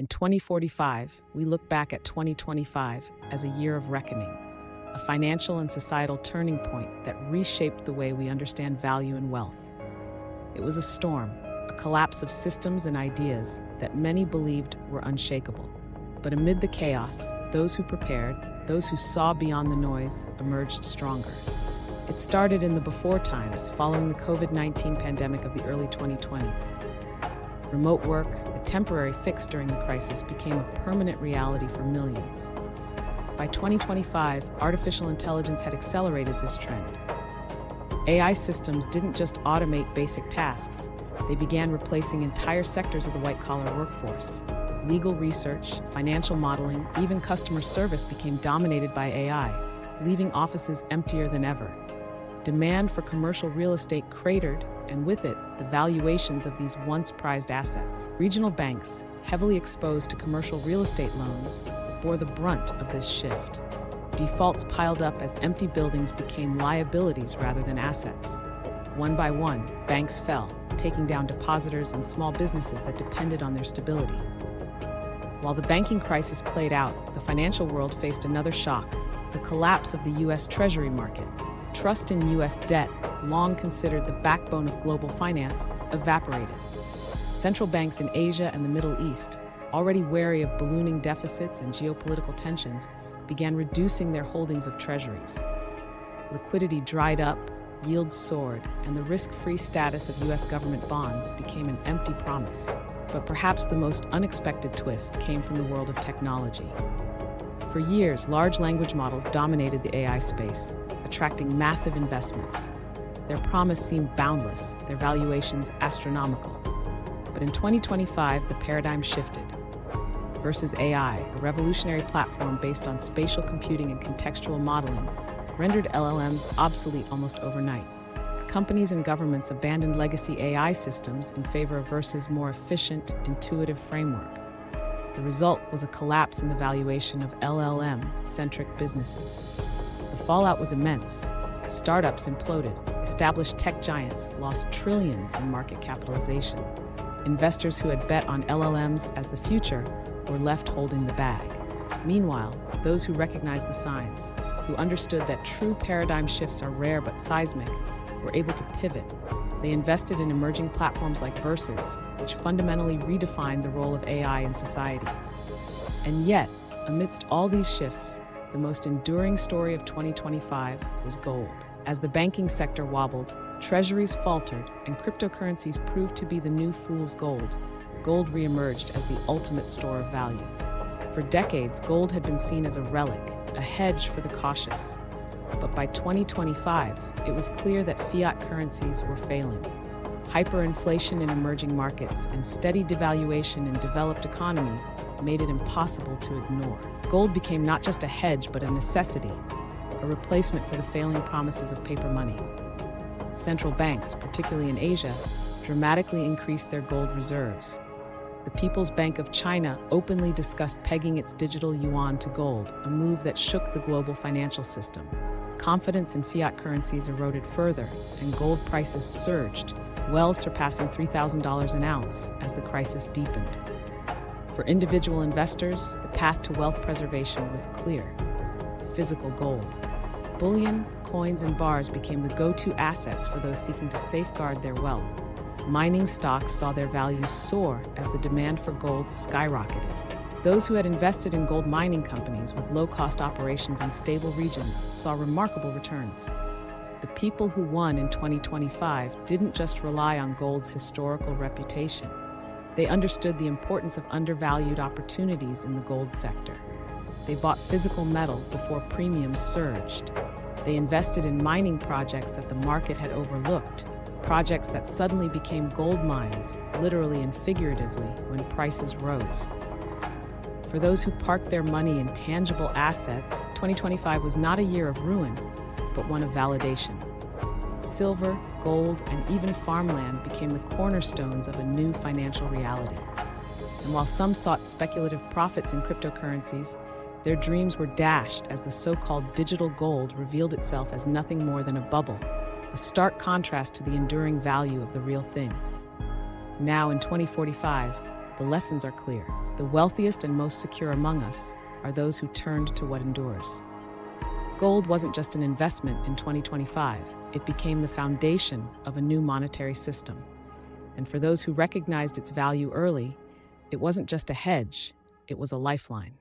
In 2045, we look back at 2025 as a year of reckoning, a financial and societal turning point that reshaped the way we understand value and wealth. It was a storm, a collapse of systems and ideas that many believed were unshakable. But amid the chaos, those who prepared, those who saw beyond the noise, emerged stronger. It started in the before times, following the COVID-19 pandemic of the early 2020s. Remote work, a temporary fix during the crisis, became a permanent reality for millions. By 2025, artificial intelligence had accelerated this trend. AI systems didn't just automate basic tasks, they began replacing entire sectors of the white-collar workforce. Legal research, financial modeling, even customer service became dominated by AI, leaving offices emptier than ever. Demand for commercial real estate cratered, and with it, the valuations of these once prized assets. Regional banks, heavily exposed to commercial real estate loans, bore the brunt of this shift. Defaults piled up as empty buildings became liabilities rather than assets. One by one, banks fell, taking down depositors and small businesses that depended on their stability. While the banking crisis played out, the financial world faced another shock: the collapse of the U.S. Treasury market. Trust in U.S. debt, long considered the backbone of global finance, evaporated. Central banks in Asia and the Middle East, already wary of ballooning deficits and geopolitical tensions, began reducing their holdings of treasuries. Liquidity dried up, yields soared, and the risk-free status of U.S. government bonds became an empty promise. But perhaps the most unexpected twist came from the world of technology. For years, large language models dominated the AI space, attracting massive investments. Their promise seemed boundless, their valuations astronomical. But in 2025, the paradigm shifted. Versus AI, a revolutionary platform based on spatial computing and contextual modeling, rendered LLMs obsolete almost overnight. Companies and governments abandoned legacy AI systems in favor of Versus' more efficient, intuitive framework. The result was a collapse in the valuation of LLM-centric businesses. The fallout was immense. Startups imploded, established tech giants lost trillions in market capitalization. Investors who had bet on LLMs as the future were left holding the bag. Meanwhile, those who recognized the signs, who understood that true paradigm shifts are rare but seismic, were able to pivot. They invested in emerging platforms like Versus, which fundamentally redefined the role of AI in society. And yet, amidst all these shifts, the most enduring story of 2025 was gold. As the banking sector wobbled, treasuries faltered, and cryptocurrencies proved to be the new fool's gold, gold reemerged as the ultimate store of value. For decades, gold had been seen as a relic, a hedge for the cautious. But by 2025, it was clear that fiat currencies were failing. Hyperinflation in emerging markets and steady devaluation in developed economies made it impossible to ignore. Gold became not just a hedge but a necessity, a replacement for the failing promises of paper money. Central banks, particularly in Asia, dramatically increased their gold reserves. The People's Bank of China openly discussed pegging its digital yuan to gold, a move that shook the global financial system. Confidence in fiat currencies eroded further, and gold prices surged, well surpassing $3,000 an ounce as the crisis deepened. For individual investors, the path to wealth preservation was clear: physical gold. Bullion, coins, and bars became the go-to assets for those seeking to safeguard their wealth. Mining stocks saw their values soar as the demand for gold skyrocketed. Those who had invested in gold mining companies with low-cost operations in stable regions saw remarkable returns. The people who won in 2025 didn't just rely on gold's historical reputation. They understood the importance of undervalued opportunities in the gold sector. They bought physical metal before premiums surged. They invested in mining projects that the market had overlooked, projects that suddenly became gold mines, literally and figuratively, when prices rose. For those who parked their money in tangible assets, 2025 was not a year of ruin, but one of validation. Silver, gold, and even farmland became the cornerstones of a new financial reality. And while some sought speculative profits in cryptocurrencies, their dreams were dashed as the so-called digital gold revealed itself as nothing more than a bubble, a stark contrast to the enduring value of the real thing. Now, in 2045, the lessons are clear. The wealthiest and most secure among us are those who turned to what endures. Gold wasn't just an investment in 2025, it became the foundation of a new monetary system. And for those who recognized its value early, it wasn't just a hedge, it was a lifeline.